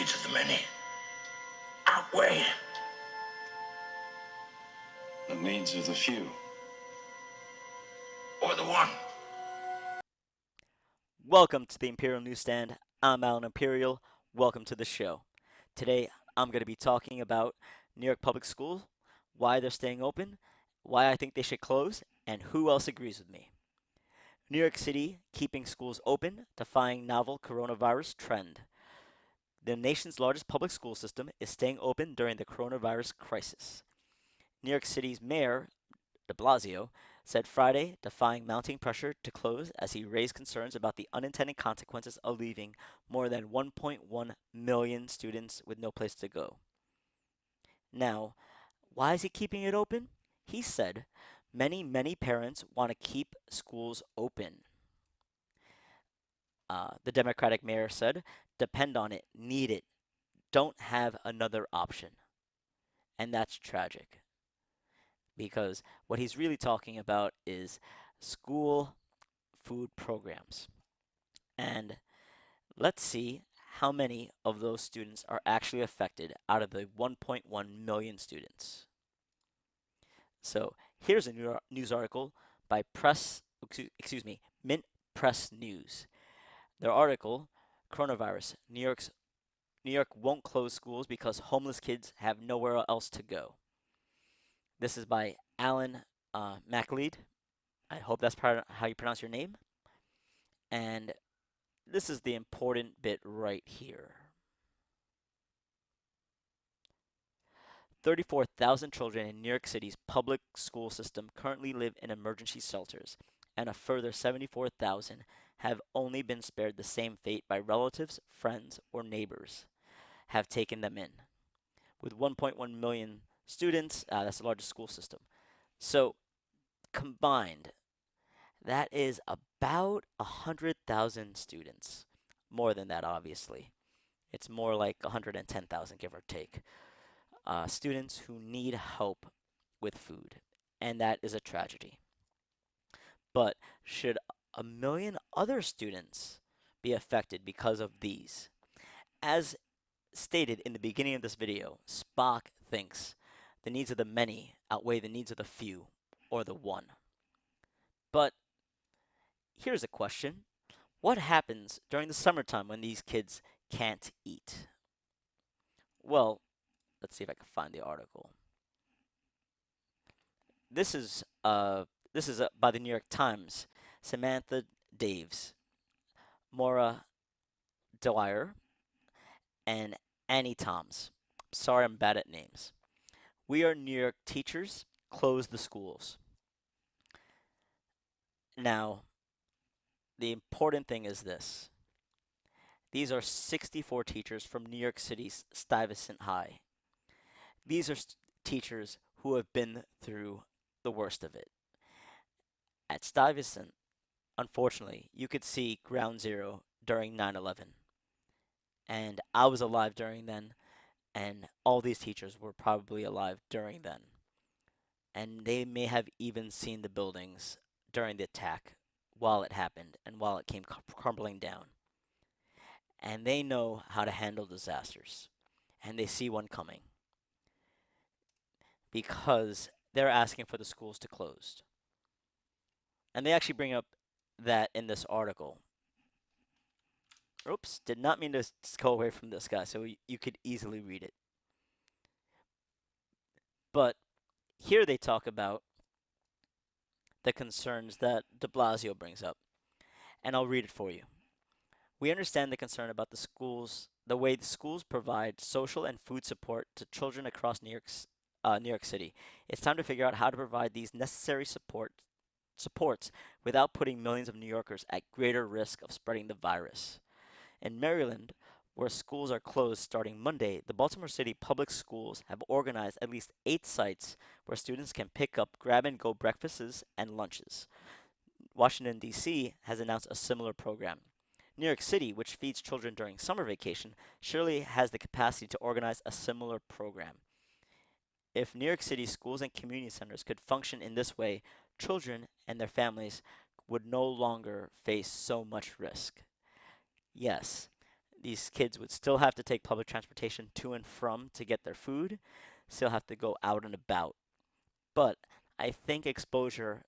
needs of the many outweigh The needs of the few. or the one. Welcome to the Imperial Newsstand. I'm Alan Imperial. Welcome to the show. Today, I'm going to be talking about New York Public Schools, why they're staying open, why I think they should close, and who else agrees with me. New York City keeping schools open, defying novel coronavirus trend. The nation's largest public school system is staying open during the coronavirus crisis. New York City's mayor, de Blasio, said Friday, defying mounting pressure to close as he raised concerns about the unintended consequences of leaving more than 1.1 million students with no place to go. Now, why is he keeping it open? He said, many parents want to keep schools open. The Democratic mayor said, depend on it, need it, don't have another option. And that's tragic because what he's really talking about is school food programs. And let's see how many of those students are actually affected out of the 1.1 million students. So here's a news article by Mint Press News. Their article, Coronavirus, New York won't close schools because homeless kids have nowhere else to go. This is by Alan MacLeod. I hope that's how you pronounce your name. And this is the important bit right here. 34,000 children in New York City's public school system currently live in emergency shelters, and a further 74,000 have only been spared the same fate by relatives, friends, or neighbors have taken them in. With 1.1 million students, that's the largest school system. So, combined, that is about 100,000 students. More than that, obviously. It's more like 110,000, give or take. Students who need help with food. And that is a tragedy. But should a million other students be affected because of these? As stated in the beginning of this video, Spock thinks the needs of the many outweigh the needs of the few, or the one. But here's a question. What happens during the summertime when these kids can't eat? Well, let's see if I can find the article. This is by the New York Times. Samantha Daves, Maura Dwyer, and Annie Toms. Sorry, I'm bad at names. We are New York teachers. Close the schools. Now, the important thing is this. These are 64 teachers from New York City's Stuyvesant High. These are teachers who have been through the worst of it. At Stuyvesant, unfortunately, you could see ground zero during 9/11. And I was alive during then, and all these teachers were probably alive during then. And they may have even seen the buildings during the attack while it happened and while it came crumbling down. And they know how to handle disasters. And they see one coming. Because they're asking for the schools to close. And they actually bring up that in this article. Oops, did not mean to go away from this guy, so you could easily read it. But here they talk about the concerns that de Blasio brings up. And I'll read it for you. We understand the concern about the schools, the way the schools provide social and food support to children across New York City. It's time to figure out how to provide these necessary supports without putting millions of New Yorkers at greater risk of spreading the virus. In Maryland, where schools are closed starting Monday, the Baltimore City Public Schools have organized at least 8 sites where students can pick up grab-and-go breakfasts and lunches. Washington, D.C. has announced a similar program. New York City, which feeds children during summer vacation, surely has the capacity to organize a similar program. If New York City schools and community centers could function in this way, children and their families would no longer face so much risk. Yes, These kids would still have to take public transportation to and from to get their food, still have to go out and about. But I think exposure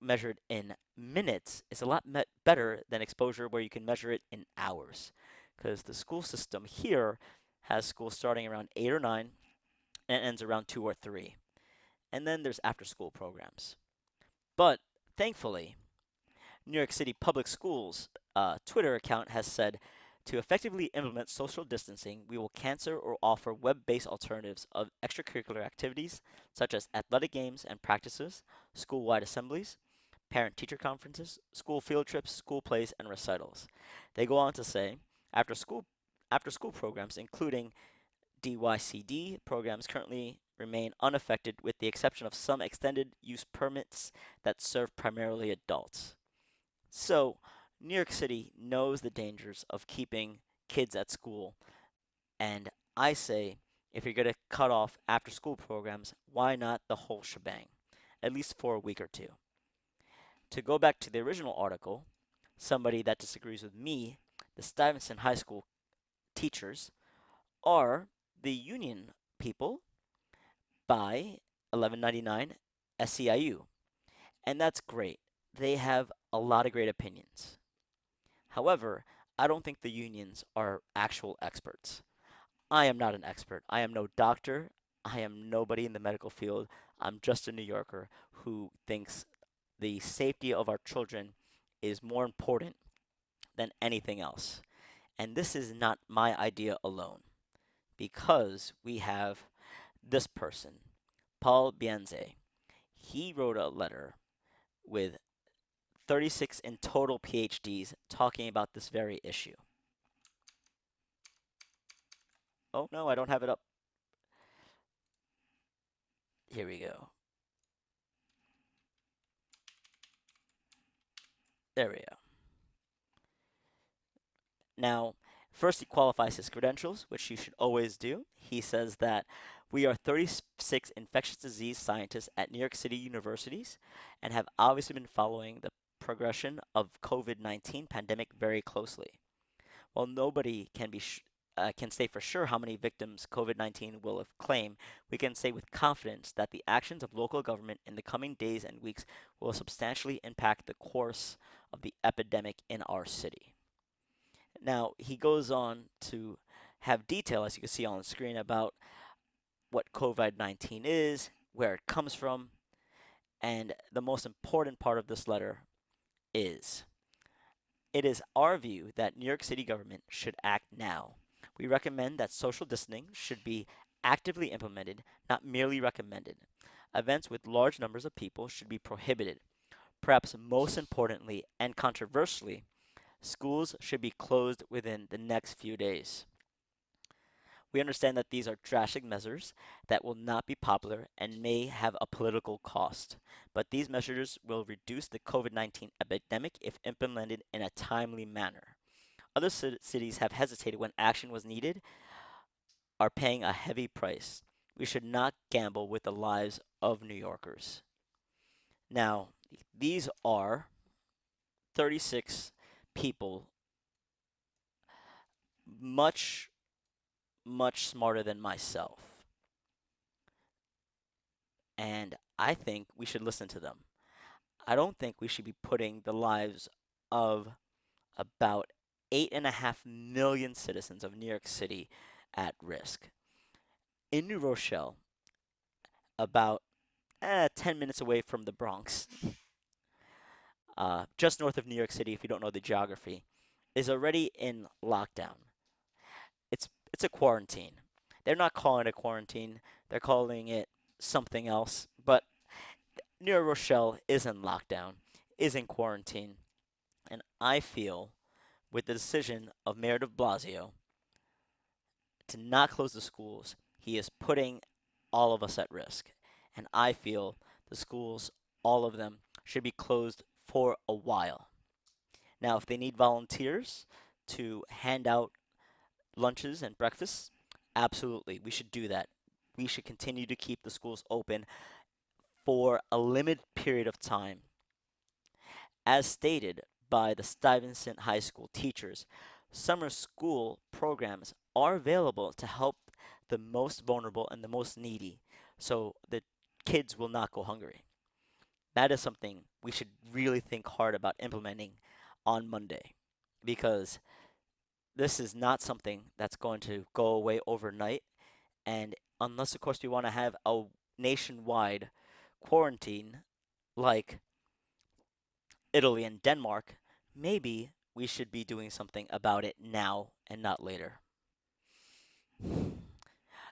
measured in minutes is a lot better than exposure where you can measure it in hours. Because the school system here has school starting around 8 or 9 and ends around 2 or 3. And then there's after school programs. But thankfully, New York City Public Schools Twitter account has said to effectively implement social distancing, we will cancel or offer web based alternatives of extracurricular activities such as athletic games and practices, school wide assemblies, parent teacher conferences, school field trips, school plays, and recitals. They go on to say after school programs, including DYCD programs, currently remain unaffected with the exception of some extended use permits that serve primarily adults. So, New York City knows the dangers of keeping kids at school, and I say if you're going to cut off after school programs, why not the whole shebang, at least for a week or two? To go back to the original article, somebody that disagrees with me, the Stuyvesant High School teachers are the union people by 1199 SEIU, and that's great. They have a lot of great opinions. However, I don't think the unions are actual experts. I am not an expert. I am no doctor. I am nobody in the medical field. I'm just a New Yorker who thinks the safety of our children is more important than anything else. And this is not my idea alone, because we have this person, Paul Bienze. He wrote a letter with 36 in total PhDs talking about this very issue. Oh no, I don't have it up. Here we go. There we go. Now, first he qualifies his credentials, which you should always do. He says that we are 36 infectious disease scientists at New York City universities and have obviously been following the progression of COVID-19 pandemic very closely. While nobody can say for sure how many victims COVID-19 will have claimed, we can say with confidence that the actions of local government in the coming days and weeks will substantially impact the course of the epidemic in our city. Now, he goes on to have detail, as you can see on the screen, about what COVID 19 is, where it comes from, and the most important part of this letter is it is our view that New York City government should act now. We recommend that social distancing should be actively implemented, not merely recommended. Events with large numbers of people should be prohibited. Perhaps most importantly and controversially, schools should be closed within the next few days. We understand that these are drastic measures that will not be popular and may have a political cost, but these measures will reduce the COVID 19 epidemic if implemented in a timely manner. Other cities have hesitated when action was needed, are paying a heavy price. We should not gamble with the lives of New Yorkers. Now, these are 36 people, much, much smarter than myself. And I think we should listen to them. I don't think we should be putting the lives of about 8.5 million citizens of New York City at risk. In New Rochelle, about 10 minutes away from the Bronx, just north of New York City, if you don't know the geography, is already in lockdown. It's a quarantine. They're not calling it a quarantine. They're calling it something else. But New Rochelle is in lockdown, is in quarantine, and I feel with the decision of Mayor de Blasio to not close the schools, he is putting all of us at risk. And I feel the schools, all of them, should be closed for a while. Now, if they need volunteers to hand out lunches and breakfasts, absolutely, we should do that. We should continue to keep the schools open for a limited period of time. As stated by the Stuyvesant High School teachers, Summer school programs are available to help the most vulnerable and the most needy so the kids will not go hungry. That is something we should really think hard about implementing on Monday because this is not something that's going to go away overnight. And unless, of course, we want to have a nationwide quarantine like Italy and Denmark, maybe we should be doing something about it now and not later.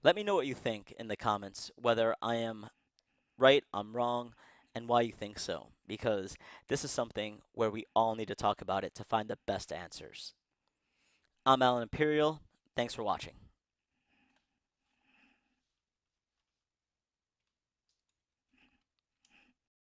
Let me know what you think in the comments, whether I am right, I'm wrong, and why you think so, because this is something where we all need to talk about it to find the best answers. I'm Alan Imperial. Thanks for watching.